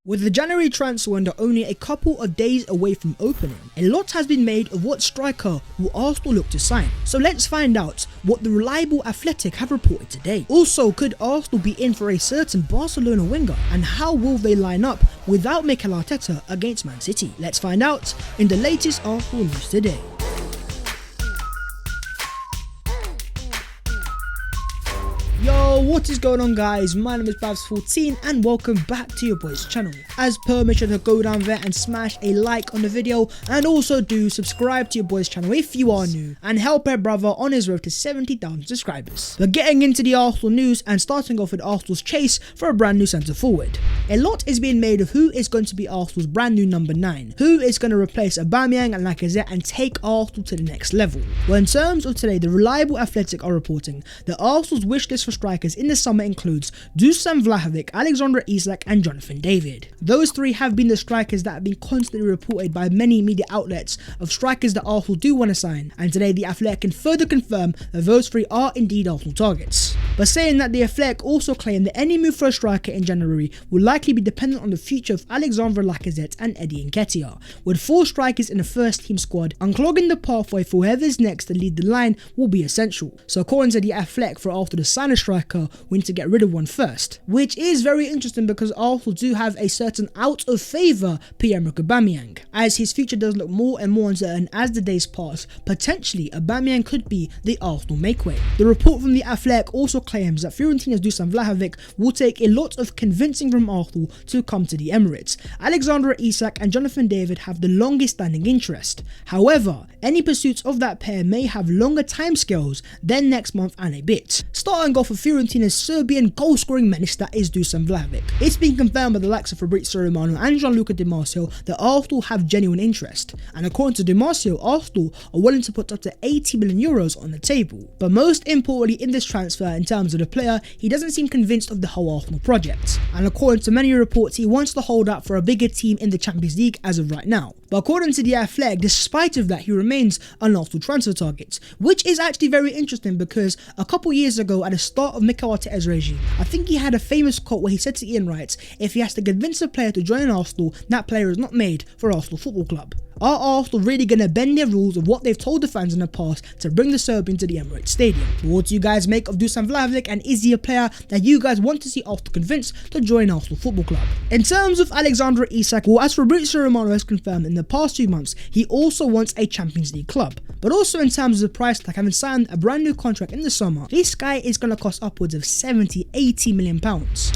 With the January transfer window only a couple of days away from opening, a lot has been made of what striker will Arsenal look to sign. So let's find out what the reliable Athletic have reported today. Also, could Arsenal be in for a certain Barcelona winger, and how will they line up without Mikel Arteta against Man City? Let's find out in the latest Arsenal news today. Yo, what is going on guys? My name is Babs14 and welcome back to your boys channel. As per, make sure to go down there and smash a like on the video, and also do subscribe to your boys channel if you are new, and help our brother on his road to 70,000 subscribers. But getting into the Arsenal news and starting off with Arsenal's chase for a brand new centre forward. A lot is being made of who is going to be Arsenal's brand new number 9, who is going to replace Aubameyang and Lacazette and take Arsenal to the next level. Well, in terms of today, the reliable Athletic are reporting that Arsenal's wish list for strikers in the summer includes Dusan Vlahovic, Alexander Isak and Jonathan David. Those three have been the strikers that have been constantly reported by many media outlets of strikers that Arsenal do want to sign, and today the Athletic can further confirm that those three are indeed Arsenal targets. But saying that, the Athletic also claim that any move for a striker in January will likely be dependent on the future of Alexandre Lacazette and Eddie Nketiah, with 4 strikers in the first team squad. Unclogging the pathway for whoever's next to lead the line will be essential. So according to the Athletic, for Arsenal to sign a striker, we need to get rid of one first, which is very interesting because Arsenal do have a certain out of favour Pierre-Emerick Aubameyang, as his future does look more and more uncertain as the days pass. Potentially Aubameyang could be the Arsenal makeway. The report from the Athletic also claims that Fiorentina's Dusan Vlahovic will take a lot of convincing from Arsenal to come to the Emirates. Alexander Isak and Jonathan David have the longest standing interest. However, any pursuits of that pair may have longer timescales than next month and a bit. Starting off with Fiorentina's Serbian goal-scoring menace that is Dusan Vlahovic. It's been confirmed by the likes of Fabrizio Romano and Gianluca Di Marzio that Arsenal have genuine interest, and according to Di Marzio, Arsenal are willing to put up to 80 million euros on the table. But most importantly in this transfer, in terms of the player, he doesn't seem convinced of the whole Arsenal project, and according to many reports, he wants to hold out for a bigger team in the Champions League as of right now. But according to the Athletic, despite of that, he remains an Arsenal transfer target, which is actually very interesting because a couple years ago at the start of Mikel Arteta's regime, I think he had a famous quote where he said to Ian Wright, if he has to convince a player to join Arsenal, that player is not made for Arsenal Football Club. Are Arsenal really going to bend their rules of what they've told the fans in the past to bring the Serbian to the Emirates Stadium? What do you guys make of Dusan Vlahovic, and is he a player that you guys want to see Arsenal convince to join Arsenal Football Club? In terms of Alexandre Isak, well, as Fabrizio Romano has confirmed in the past 2 months, he also wants a Champions League club. But also in terms of the price tag, having signed a brand new contract in the summer, this guy is going to cost upwards of £70-80 million.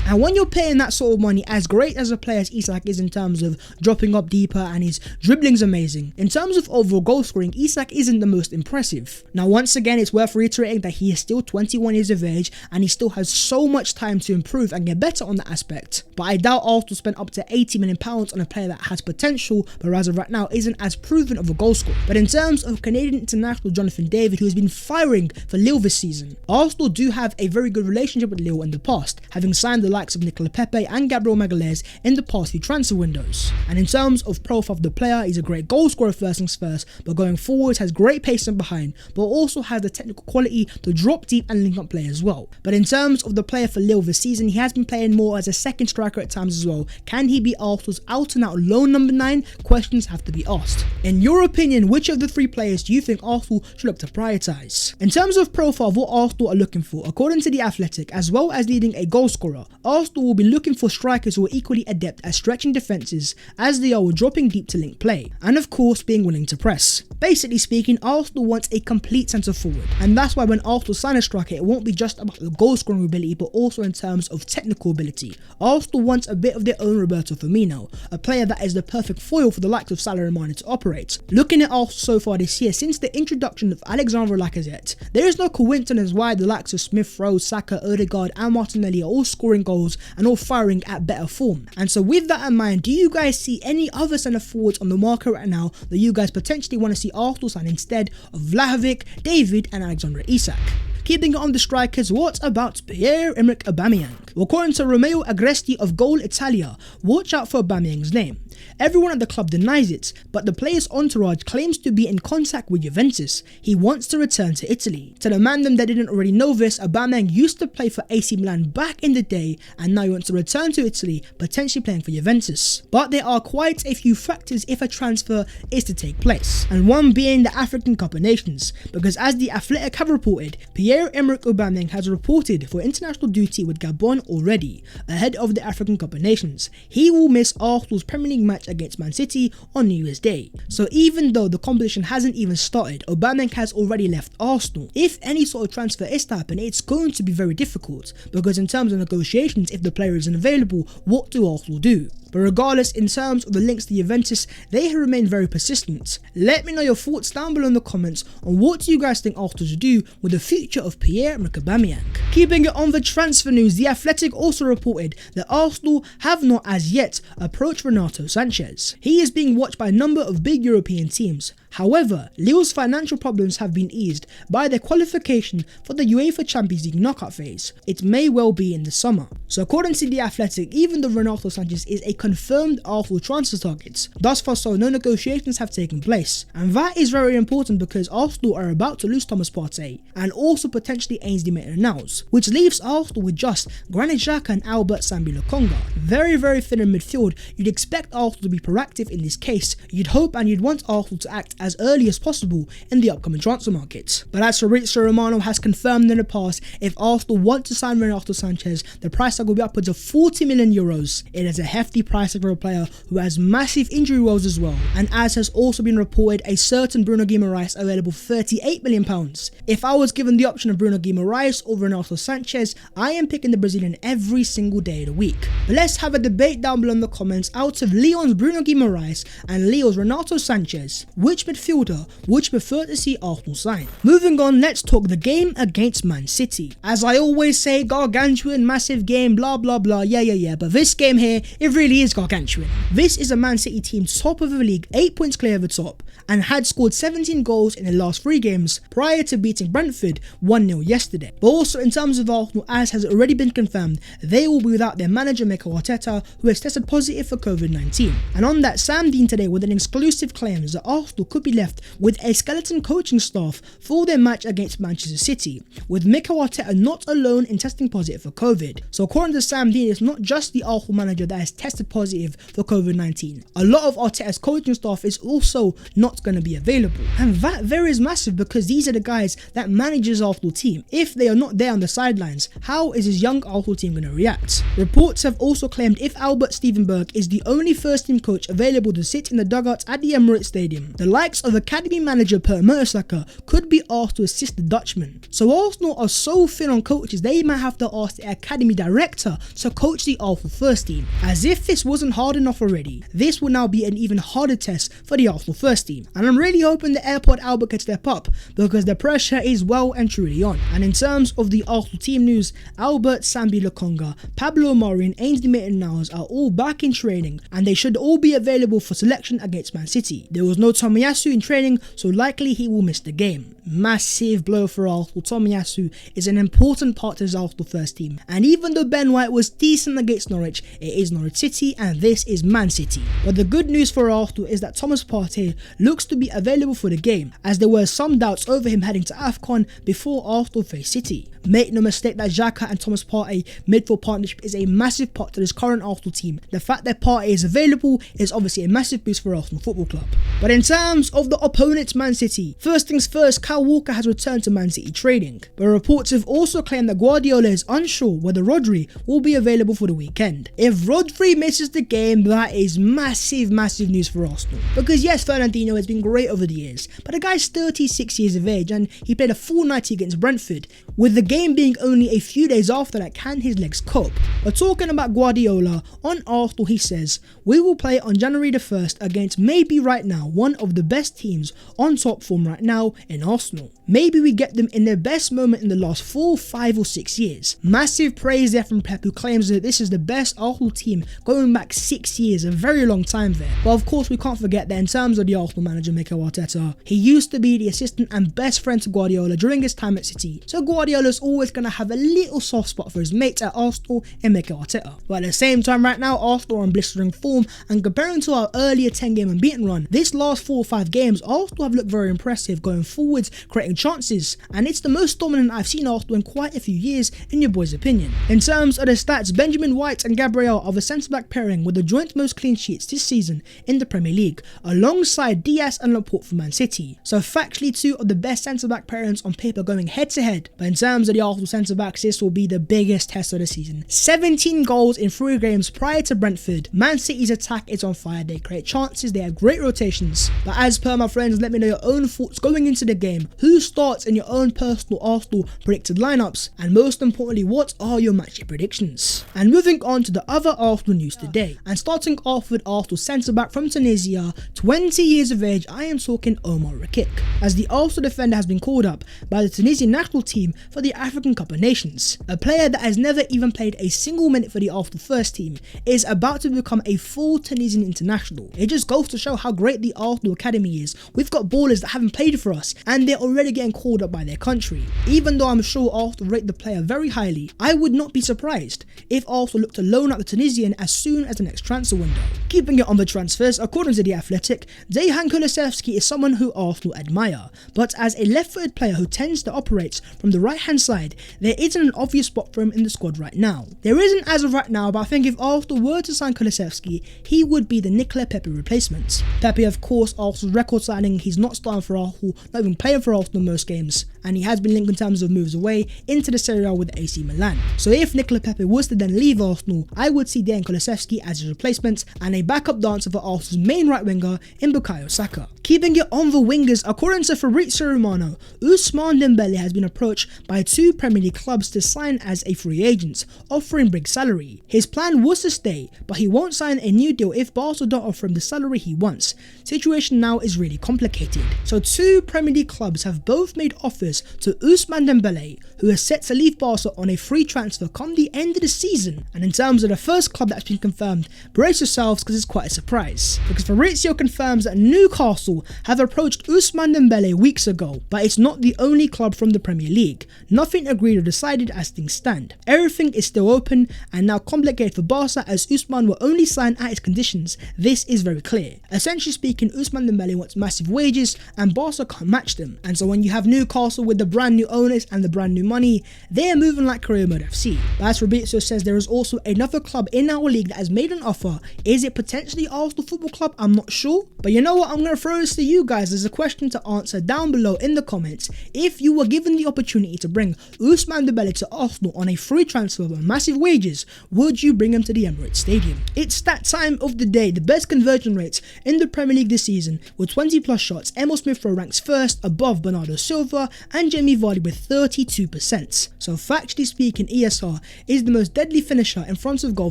And when you're paying that sort of money, as great as a player as Isak is in terms of dropping up deeper and his dribbling's amazing, in terms of overall goal scoring, Isak isn't the most impressive. Now once again, it's worth reiterating that he is still 21 years of age and he still has so much time to improve and get better on that aspect. But I doubt Arsenal spent up to £80 million on a player that has potential, but as of right now isn't as proven of a goal scorer. But in terms of Canadian international Jonathan David, who has been firing for Lille this season, Arsenal do have a very good relationship with Lille in the past, having signed the likes of Nicolas Pepe and Gabriel Magalhaes in the past few transfer windows. And in terms of profile of the player, he's a great goal scorer first things first, but going forward has great pace and behind, but also has the technical quality to drop deep and link up play as well. But in terms of the player for Lille this season, he has been playing more as a second striker at times as well. Can he be Arsenal's out and out lone number 9? Questions have to be asked. In your opinion, which of the 3 players do you think Arsenal should look to prioritise? In terms of profile of what Arsenal are looking for, according to the Athletic, as well as needing a goal scorer, Arsenal will be looking for strikers who are equally adept at stretching defences as they are with dropping deep to link play, and of course being willing to press. Basically speaking, Arsenal wants a complete centre forward, and that's why when Arsenal sign a striker, it won't be just about the goal scoring ability but also in terms of technical ability. Arsenal wants a bit of their own Roberto Firmino, a player that is the perfect foil for the likes of Salah and Mane to operate. Looking at Arsenal so far this year, since the introduction of Alexandre Lacazette, there is no coincidence why the likes of Smith Rowe, Saka, Odegaard and Martinelli are all scoring goals and all firing at better form. And so with that in mind, do you guys see any other centre forwards on the market right now that you guys potentially want to see Arsenal sign instead of Vlahovic, David and Alexandre Isak? Keeping it on the strikers, what about Pierre-Emerick Aubameyang? Well, according to Romeo Agresti of Goal Italia, watch out for Aubameyang's name. Everyone at the club denies it, but the player's entourage claims to be in contact with Juventus. He wants to return to Italy. To the man that didn't already know this, Aubameyang used to play for AC Milan back in the day, and now he wants to return to Italy, potentially playing for Juventus. But there are quite a few factors if a transfer is to take place, and one being the African Cup of Nations, because as the Athletic have reported, Pierre-Emerick Aubameyang has reported for international duty with Gabon already, ahead of the African Cup of Nations. He will miss Arsenal's Premier League match against Man City on New Year's Day. So even though the competition hasn't even started, Aubameyang has already left Arsenal. If any sort of transfer is to happen, it's going to be very difficult, because in terms of negotiations, if the player isn't available, what do Arsenal do? But regardless, in terms of the links to Juventus, they have remained very persistent. Let me know your thoughts down below in the comments on what do you guys think Arsenal should do with the future of Pierre-Emerick Aubameyang. Keeping it on the transfer news, The Athletic also reported that Arsenal have not as yet approached Renato Sanchez. He is being watched by a number of big European teams. However, Lille's financial problems have been eased by their qualification for the UEFA Champions League knockout phase. It may well be in the summer. So according to The Athletic, even though Renato Sanchez is a confirmed Arsenal transfer target, thus far so no negotiations have taken place. And that is very important because Arsenal are about to lose Thomas Partey and also potentially Ainsley Maitland-Niles, which leaves Arsenal with just Granit Xhaka and Albert Sambi-Lokonga. Very thin in midfield. You'd expect Arsenal to be proactive in this case. You'd hope and you'd want Arsenal to act as early as possible in the upcoming transfer market. But as Fabrizio Romano has confirmed in the past, if Arsenal want to sign Renato Sanchez, the price tag will be upwards of 40 million euros. It is a hefty price tag for a player who has massive injury woes as well, and as has also been reported, a certain Bruno Guimaraes available for 38 million pounds. If I was given the option of Bruno Guimaraes or Renato Sanchez, I am picking the Brazilian every single day of the week. But let's have a debate down below in the comments. Out of Lyon's Bruno Guimaraes and Leo's Renato Sanchez, which midfielder would you prefer to see Arsenal sign? Moving on, let's talk the game against Man City. As I always say, gargantuan, massive game, blah blah blah, yeah, but this game here, it really is gargantuan. This is a Man City team top of the league, 8 points clear of the top, and had scored 17 goals in the last 3 games prior to beating Brentford 1-0 yesterday. But also in terms of Arsenal, as has already been confirmed, they will be without their manager Mikel Arteta, who has tested positive for COVID-19. And on that, Sam Dean today with an exclusive claims that Arsenal could be left with a skeleton coaching staff for their match against Manchester City, with Mikel Arteta not alone in testing positive for COVID. So according to Sam Dean, it's not just the Arsenal manager that has tested positive for COVID-19. A lot of Arteta's coaching staff is also not going to be available, and that there is massive because these are the guys that manages Arsenal team. If they are not there on the sidelines, how is his young Arsenal team going to react? Reports have also claimed if Albert Stevenberg is the only first team coach available to sit in the dugout at the Emirates Stadium, the likes of academy manager Per Mertesacker could be asked to assist the Dutchman. So Arsenal are so thin on coaches, they might have to ask the academy director to coach the Arsenal first team. As if this wasn't hard enough already, this will now be an even harder test for the Arsenal first team. And I'm really hoping the Airport Albert can step up because the pressure is well and truly on. And in terms of the Arsenal team news, Albert Sambi-Lokonga, Pablo Mari and Ainsley Maitland-Niles are all back in training and they should all be available for selection against Man City. There was no Tomiyasu in training, so likely he will miss the game. Massive blow for Arsenal. Tomiyasu is an important part of his Arsenal first team, and even though Ben White was decent against Norwich, it is Norwich City and this is Man City. But the good news for Arsenal is that Thomas Partey looks to be available for the game, as there were some doubts over him heading to AFCON before Arsenal face City. Make no mistake that Xhaka and Thomas Partey midfield partnership is a massive part to this current Arsenal team. The fact that Partey is available is obviously a massive boost for Arsenal Football Club. But in terms of the opponent Man City, first things first, Kyle Walker has returned to Man City training, but reports have also claimed that Guardiola is unsure whether Rodri will be available for the weekend. If Rodri misses the game, that is massive news for Arsenal, because yes, Fernandinho has been great over the years, but the guy's 36 years of age and he played a full 90 against Brentford. With the game being only a few days after that, can his legs cope? But talking about Guardiola, on Arsenal he says, we will play on January the 1st against maybe right now one of the best teams on top form right now in Arsenal. Maybe we get them in their best moment in the last 4, 5 or 6 years. Massive praise there from Pep, who claims that this is the best Arsenal team going back 6 years, a very long time there. But of course we can't forget that in terms of the Arsenal manager Mikel Arteta, he used to be the assistant and best friend to Guardiola during his time at City. So Guardiola's was always going to have a little soft spot for his mates at Arsenal and Mikel Arteta. But at the same time right now, Arsenal are in blistering form, and comparing to our earlier 10-game unbeaten run, this last 4 or 5 games, Arsenal have looked very impressive going forwards, creating chances, and it's the most dominant I've seen Arsenal in quite a few years in your boy's opinion. In terms of the stats, Benjamin White and Gabriel are the centre-back pairing with the joint most clean sheets this season in the Premier League, alongside Diaz and Laporte for Man City. So factually 2 of the best centre-back pairings on paper going head-to-head. But in terms of the Arsenal centre-backs, this will be the biggest test of the season. 17 goals in 3 games prior to Brentford. Man City's attack is on fire, they create chances, they have great rotations. But as per my friends, let me know your own thoughts going into the game. Who starts in your own personal Arsenal predicted lineups? And most importantly, what are your match predictions? And moving on to the other Arsenal news today, and starting off with Arsenal centre-back from Tunisia, 20 years of age, I am talking Omar Rakik, as the Arsenal defender has been called up by the Tunisian national team for the African Cup of Nations. A player that has never even played a single minute for the Arsenal first team is about to become a full Tunisian international. It just goes to show how great the Arsenal academy is. We've got ballers that haven't played for us and they're already getting called up by their country. Even though I'm sure Arsenal rate the player very highly, I would not be surprised if Arsenal look to loan out the Tunisian as soon as the next transfer window. Keeping it on the transfers, according to The Athletic, Dejan Kulusevski is someone who Arsenal admire, but as a left-footed player who tends to operate from the right-hand side, there isn't an obvious spot for him in the squad right now. There isn't as of right now, but I think if Arsenal were to sign Kulusevski, he would be the Nicola Pepe replacement. Pepe, of course, Arsenal's record signing, he's not starting for Arsenal, not even playing for Arsenal in most games, and he has been linked in terms of moves away into the Serie A with AC Milan. So if Nicola Pepe was to then leave Arsenal, I would see Dejan Kulusevski as his replacement and a backup dancer for Arsenal's main right winger in Bukayo Saka. Keeping it on the wingers, according to Fabrizio Romano, Ousmane Dembele has been approached by 2 Premier League clubs to sign as a free agent, offering big salary. His plan was to stay, but he won't sign a new deal if Barca don't offer him the salary he wants. Situation now is really complicated. So 2 Premier League clubs have both made offers to Ousmane Dembele, who is set to leave Barca on a free transfer come the end of the season. And in terms of the first club that's been confirmed, brace yourselves because it's quite a surprise, because Fabrizio confirms that Newcastle have approached Ousmane Dembele weeks ago, but it's not the only club from the Premier League. Nothing agreed or decided as things stand. Everything is still open and now complicated for Barca, as Ousmane will only sign at his conditions. This is very clear. Essentially speaking, Ousmane Dembele wants massive wages and Barca can't match them. And so when you have Newcastle with the brand new owners and the brand new money, they are moving like career mode FC. But as Fabrizio says, there is also another club in our league that has made an offer. Is it potentially Arsenal Football Club? I'm not sure. But you know what? I'm going to throw this to you guys as a question to answer down below in the comments. If you were given the opportunity to bring Ousmane Dembele to Arsenal on a free transfer with massive wages, would you bring him to the Emirates Stadium? It's that time of the day. The best conversion rates in the Premier League this season with 20 plus shots. Emil Smith-Rowe ranks first above Bernardo Silva and Jamie Vardy with 32%. So factually speaking, ESR is the most deadly finisher in front of goal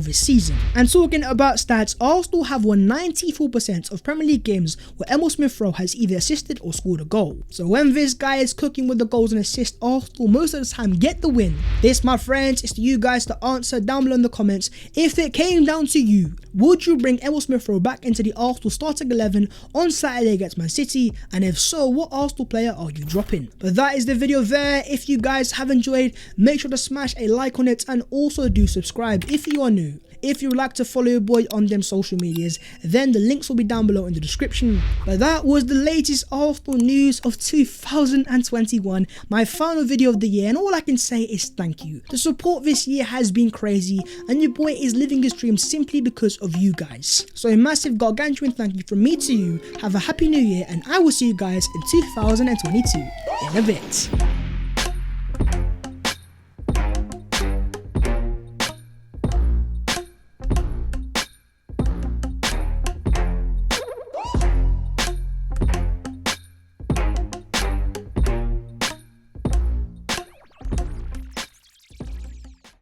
this season. And talking about stats, Arsenal have won 94% of Premier League games where Emil Smith-Rowe has either assisted or scored a goal. So when this guy is cooking with the goals and assists, Arsenal most of the time get the win. This, my friends, is to you guys to answer down below in the comments. If it came down to you, would you bring Emil Smith-Rowe back into the Arsenal starting 11 on Saturday against Man City? And if so, what Arsenal player are you dropping? But that is the video there. If you guys have enjoyed, make sure to smash a like on it and also do subscribe if you are new. If you would like to follow your boy on them social medias, then the links will be down below in the description. But that was the latest Arsenal news of 2021, my final video of the year, and all I can say is thank you. The support this year has been crazy and your boy is living his dream simply because of you guys. So a massive gargantuan thank you from me to you. Have a happy new year and I will see you guys in 2022 in a bit.